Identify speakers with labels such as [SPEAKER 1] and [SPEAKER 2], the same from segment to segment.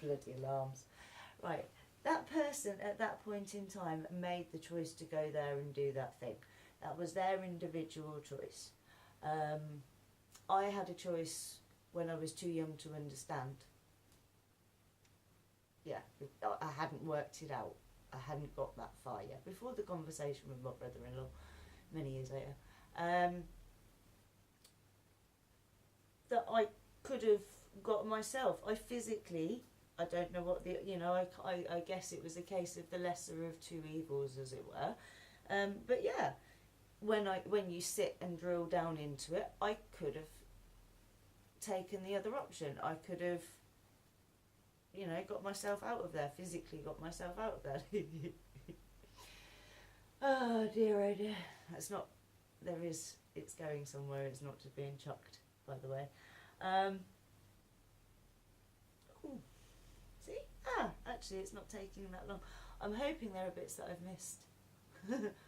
[SPEAKER 1] Bloody alarms. Right, that person at that point in time made the choice to go there and do that thing. That was their individual choice. I had a choice when I was too young to understand. Yeah, I hadn't worked it out. I hadn't got that far yet. Before the conversation with my brother-in-law, many years later, that I could have got myself. I don't know what I guess it was a case of the lesser of two evils, as it were. But yeah, when you sit and drill down into it, I could have taken the other option. I could have, got myself out of there, physically got myself out of there. Oh dear, oh dear. It's going somewhere, it's not just being chucked, by the way. See? Actually it's not taking that long. I'm hoping there are bits that I've missed.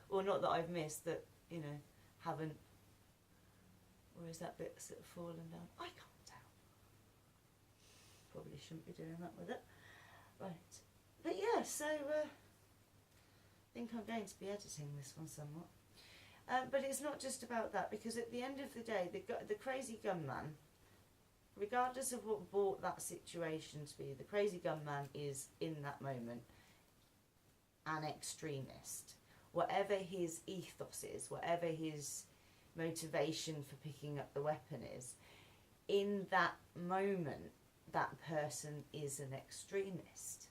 [SPEAKER 1] Or not that I've missed, that, haven't. Or is that bit sort of fallen down? I can't tell. Probably shouldn't be doing that with it. Right. But yeah, so I think I'm going to be editing this one somewhat. But it's not just about that, because at the end of the day, the crazy gunman, regardless of what brought that situation to be, the crazy gunman is, in that moment, an extremist. Whatever his ethos is, whatever his motivation for picking up the weapon is, in that moment, that person is an extremist.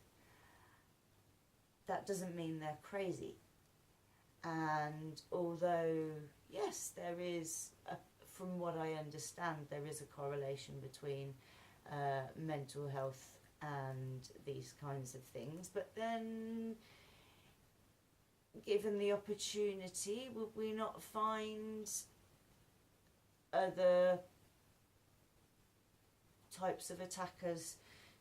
[SPEAKER 1] That doesn't mean they're crazy. And although, yes, there is, from what I understand, there is a correlation between mental health and these kinds of things, but then, given the opportunity, would we not find other types of attackers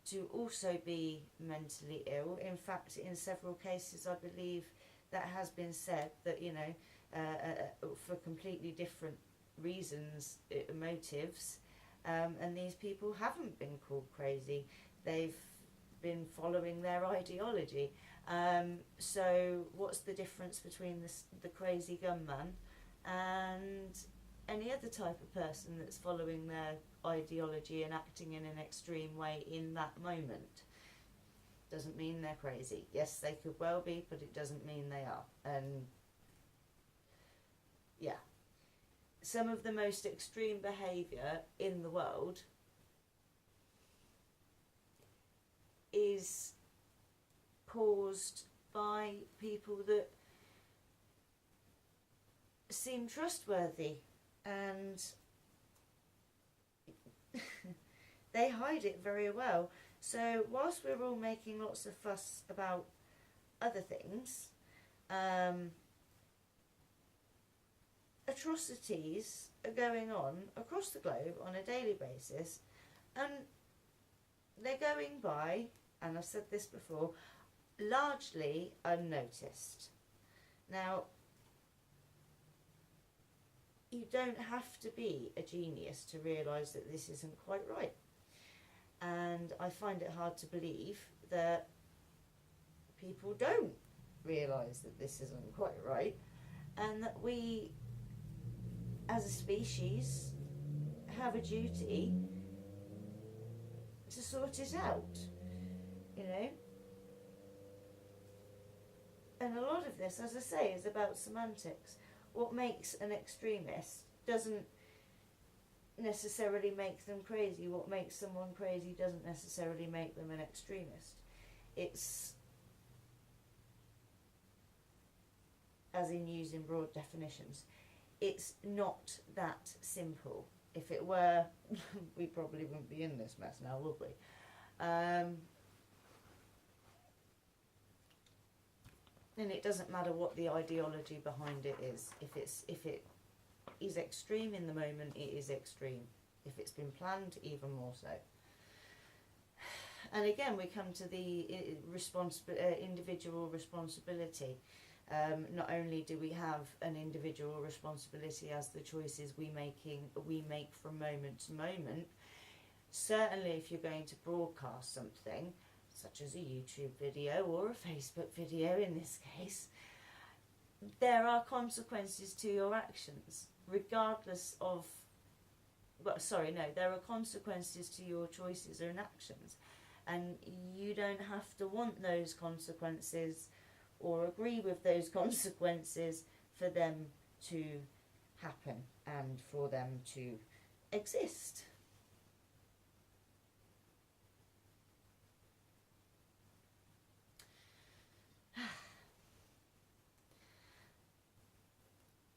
[SPEAKER 1] to also be mentally ill? In fact, in several cases, I believe that has been said that, for completely different reasons, motives, and these people haven't been called crazy. They've been following their ideology. So what's the difference between the crazy gunman and any other type of person that's following their ideology and acting in an extreme way in that moment? Doesn't mean they're crazy. Yes, they could well be, but it doesn't mean they are. And yeah, some of the most extreme behaviour in the world is caused by people that seem trustworthy, and they hide it very well. So whilst we're all making lots of fuss about other things, atrocities are going on across the globe on a daily basis, and they're going by, and I've said this before, largely unnoticed. Now, you don't have to be a genius to realise that this isn't quite right. And I find it hard to believe that people don't realise that this isn't quite right, and that we, as a species, have a duty to sort it out, And a lot of this, as I say, is about semantics. What makes an extremist doesn't necessarily make them crazy. What makes someone crazy doesn't necessarily make them an extremist. It's, as in using broad definitions, it's not that simple. If it were, we probably wouldn't be in this mess now, would we? And it doesn't matter what the ideology behind it is. If it is extreme in the moment, it is extreme. If it's been planned, even more so. And again, we come to the individual responsibility. Not only do we have an individual responsibility as the choices we make from moment to moment, certainly if you're going to broadcast something, such as a YouTube video or a Facebook video in this case, there are consequences to your actions, regardless of, well, sorry, no, there are consequences to your choices and actions, and you don't have to want those consequences or agree with those consequences for them to happen and for them to exist.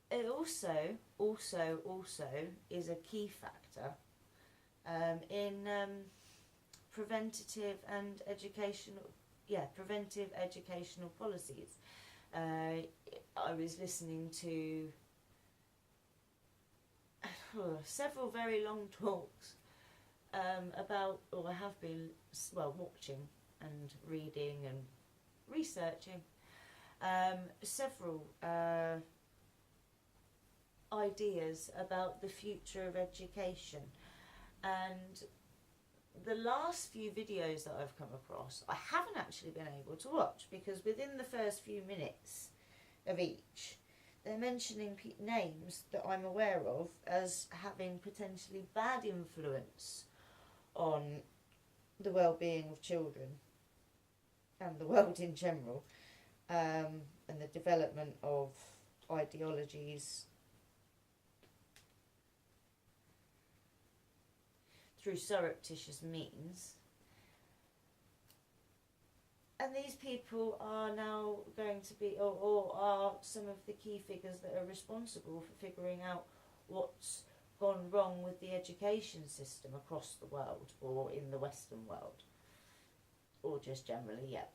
[SPEAKER 1] It also is a key factor in preventive educational policies. I was listening to several very long talks about, or I have been, well, watching and reading and researching several ideas about the future of education, and the last few videos that I've come across I haven't actually been able to watch, because within the first few minutes of each they're mentioning names that I'm aware of as having potentially bad influence on the well-being of children and the world in general, and the development of ideologies through surreptitious means. And these people are now going to be, or are some of the key figures that are responsible for figuring out what's gone wrong with the education system across the world, or in the Western world, or just generally, yeah.